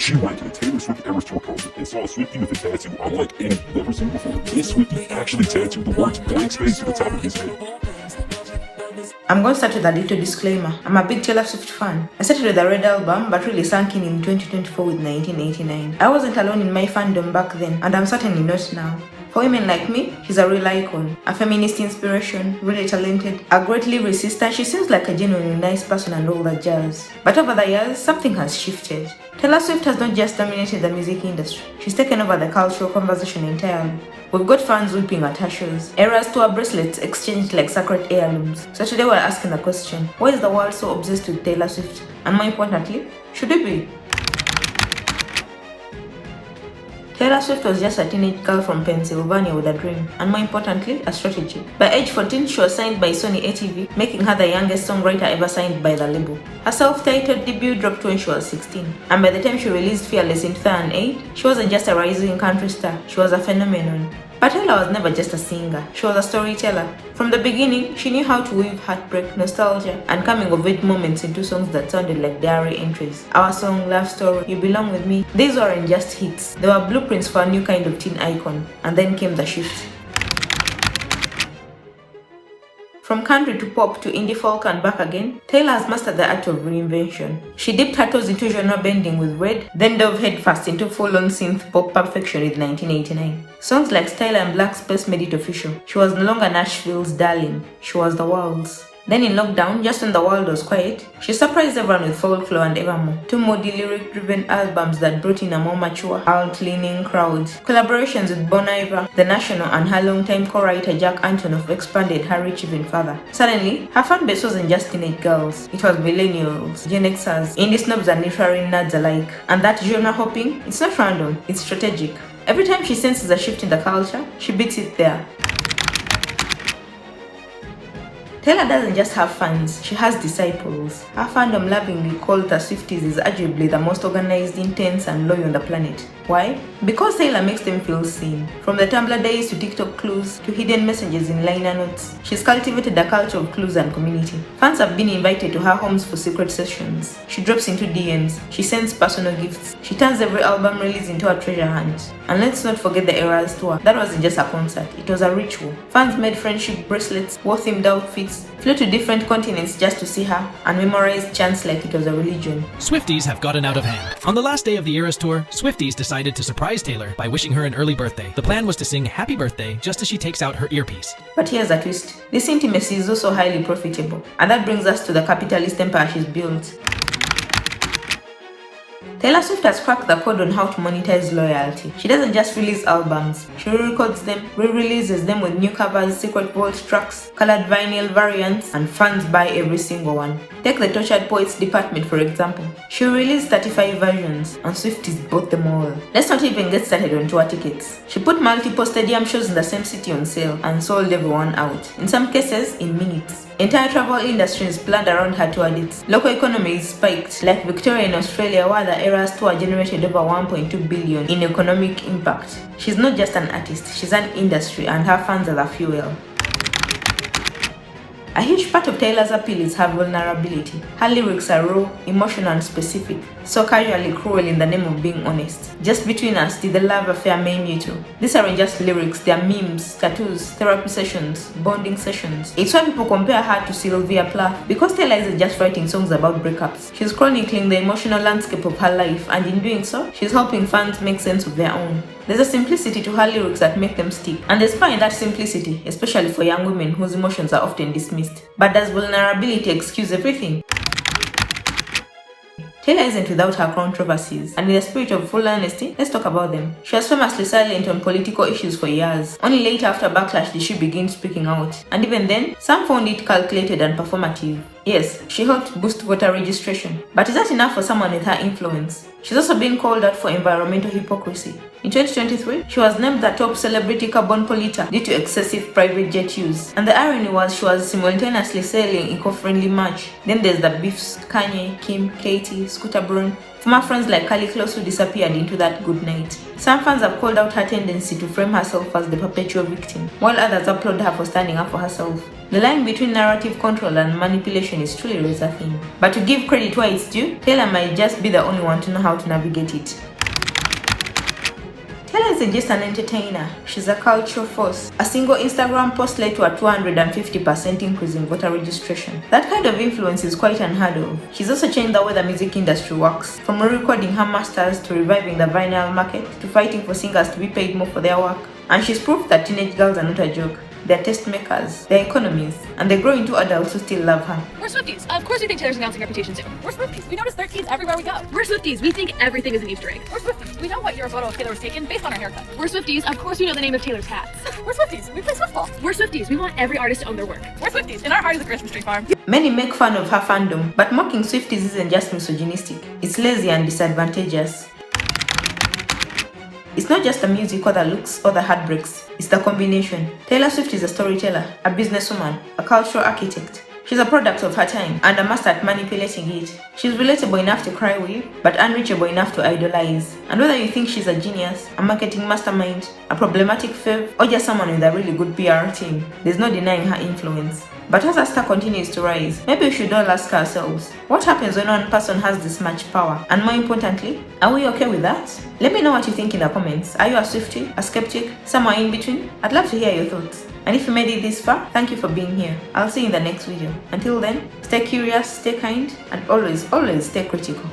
She went to the Taylor Swift Eras Tour concert and saw a Swiftie with a tattoo unlike any you've ever seen before. This Swiftie actually tattooed the words blank space to the top of his head. I'm going to start with a little disclaimer. I'm a big Taylor Swift fan. I started with the Red album, but really sank in 2024 with 1989. I wasn't alone in my fandom back then, and I'm certainly not now. For women like me, she's a real icon, a feminist inspiration, really talented, a great lyricist, and she seems like a genuinely nice person and all that jazz. But over the years, something has shifted. Taylor Swift has not just dominated the music industry, she's taken over the cultural conversation entirely. We've got fans weeping at her shows, Eras Tour bracelets exchanged like sacred heirlooms. So today we're asking the question, why is the world so obsessed with Taylor Swift? And more importantly, should we be? Taylor Swift was just a teenage girl from Pennsylvania with a dream, and more importantly, a strategy. By age 14, she was signed by Sony ATV, making her the youngest songwriter ever signed by the label. Her self-titled debut dropped when she was 16, and by the time she released Fearless in 2008, she wasn't just a rising country star, she was a phenomenon. But Taylor was never just a singer, she was a storyteller. From the beginning, she knew how to weave heartbreak, nostalgia, and coming-of-age moments into songs that sounded like diary entries. Our song, Love Story, You Belong With Me, these weren't just hits, they were blueprints for a new kind of teen icon. And then came the shift. From country to pop to indie folk and back again, Taylor has mastered the art of reinvention. She dipped her toes into genre bending with Red, then dove headfirst into full-on synth pop perfection with 1989. Songs like Style and Black Space made it official. She was no longer Nashville's darling, she was the world's. Then in lockdown, just when the world was quiet, she surprised everyone with Folklore and Evermore, two moody lyric-driven albums that brought in a more mature, alt-leaning crowd. Collaborations with Bon Iver, The National, and her longtime co-writer Jack Antonoff expanded her reach even further. Suddenly, her fan base wasn't just teenage girls, it was millennials, Gen Xers, indie snobs and literary nerds alike. And that genre hopping, it's not random, it's strategic. Every time she senses a shift in the culture, she beats it there. Taylor doesn't just have fans, she has disciples. Her fandom, lovingly called the Swifties, is arguably the most organized, intense, and loyal on the planet. Why? Because Taylor makes them feel seen. From the Tumblr days to TikTok clues to hidden messages in liner notes, she's cultivated a culture of clues and community. Fans have been invited to her homes for secret sessions. She drops into DMs, she sends personal gifts, she turns every album release into a treasure hunt. And let's not forget the Eras Tour. That wasn't just a concert, it was a ritual. Fans made friendship bracelets, war-themed outfits, flew to different continents just to see her, and memorized chants like it was a religion. Swifties have gotten out of hand. On the last day of the Eras Tour, Swifties decided to surprise Taylor by wishing her an early birthday. The plan was to sing Happy Birthday just as she takes out her earpiece. But here's a twist. This intimacy is also highly profitable, and that brings us to the capitalist empire she's built. Taylor Swift has cracked the code on how to monetize loyalty. She doesn't just release albums, she re-records them, re-releases them with new covers, secret vault tracks, colored vinyl variants, and fans buy every single one. Take the Tortured Poets department for example. She released 35 versions, and Swifties bought them all. Let's not even get started on tour tickets. She put multiple stadium shows in the same city on sale and sold everyone out, in some cases in minutes. Entire travel industries planned around her tour dates. Local economies spiked, like Victoria in Australia, where the Eras Tour generated over 1.2 billion in economic impact. She's not just an artist, she's an industry, and her fans are the fuel. A huge part of Taylor's appeal is her vulnerability. Her lyrics are raw, emotional, and specific, so casually cruel in the name of being honest. Just between us, did the love affair maim you too? These aren't just lyrics, they are memes, tattoos, therapy sessions, bonding sessions. It's why people compare her to Sylvia Plath, because Taylor isn't just writing songs about breakups. She's chronicling the emotional landscape of her life, and in doing so, she's helping fans make sense of their own. There's a simplicity to her lyrics that make them stick, and there's power in that simplicity, especially for young women whose emotions are often dismissed. But does vulnerability excuse everything? Taylor isn't without her controversies, and in the spirit of full honesty, let's talk about them. She was famously silent on political issues for years. Only later after backlash did she begin speaking out, and even then, some found it calculated and performative. Yes, she helped boost voter registration, but is that enough for someone with her influence? She's also been called out for environmental hypocrisy. In 2023, she was named the top celebrity carbon polluter due to excessive private jet use. And the irony was she was simultaneously selling eco-friendly merch. Then there's the beefs, Kanye, Kim, Katie, Scooter Braun, former friends like Kali Close who disappeared into that good night. Some fans have called out her tendency to frame herself as the perpetual victim, while others applaud her for standing up for herself. The line between narrative control and manipulation is truly razor thin. But to give credit where it's due, Taylor might just be the only one to know how to navigate it. Taylor isn't just an entertainer, she's a cultural force. A single Instagram post led to a 250% increase in voter registration. That kind of influence is quite unheard of. She's also changed the way the music industry works, from re-recording her masters to reviving the vinyl market to fighting for singers to be paid more for their work. And she's proof that teenage girls are not a joke. They're test makers, they're economies, and they grow into adults who still love her. We're Swifties. Of course we think Taylor's announcing reputation soon. We're Swifties. We notice 13s everywhere we go. We're Swifties. We think everything is an Easter egg. We're Swifties. We know what year a photo of Taylor was taken based on her haircut. We're Swifties. Of course we know the name of Taylor's hats. We're Swifties. We play Swiftball. We're Swifties. We want every artist to own their work. We're Swifties. In our heart is a Christmas tree farm. Many make fun of her fandom, but mocking Swifties isn't just misogynistic, it's lazy and disadvantageous. It's not just the music or the looks or the heartbreaks, it's the combination. Taylor Swift is a storyteller, a businesswoman, a cultural architect. She's a product of her time and a master at manipulating it. She's relatable enough to cry with, but unreachable enough to idolize. And whether you think she's a genius, a marketing mastermind, a problematic fave, or just someone with a really good PR team, there's no denying her influence. But as her star continues to rise, maybe we should all ask ourselves, what happens when one person has this much power? And more importantly, are we okay with that? Let me know what you think in the comments. Are you a Swiftie, a skeptic, somewhere in between? I'd love to hear your thoughts. And if you made it this far, thank you for being here. I'll see you in the next video. Until then, stay curious, stay kind, and always stay critical.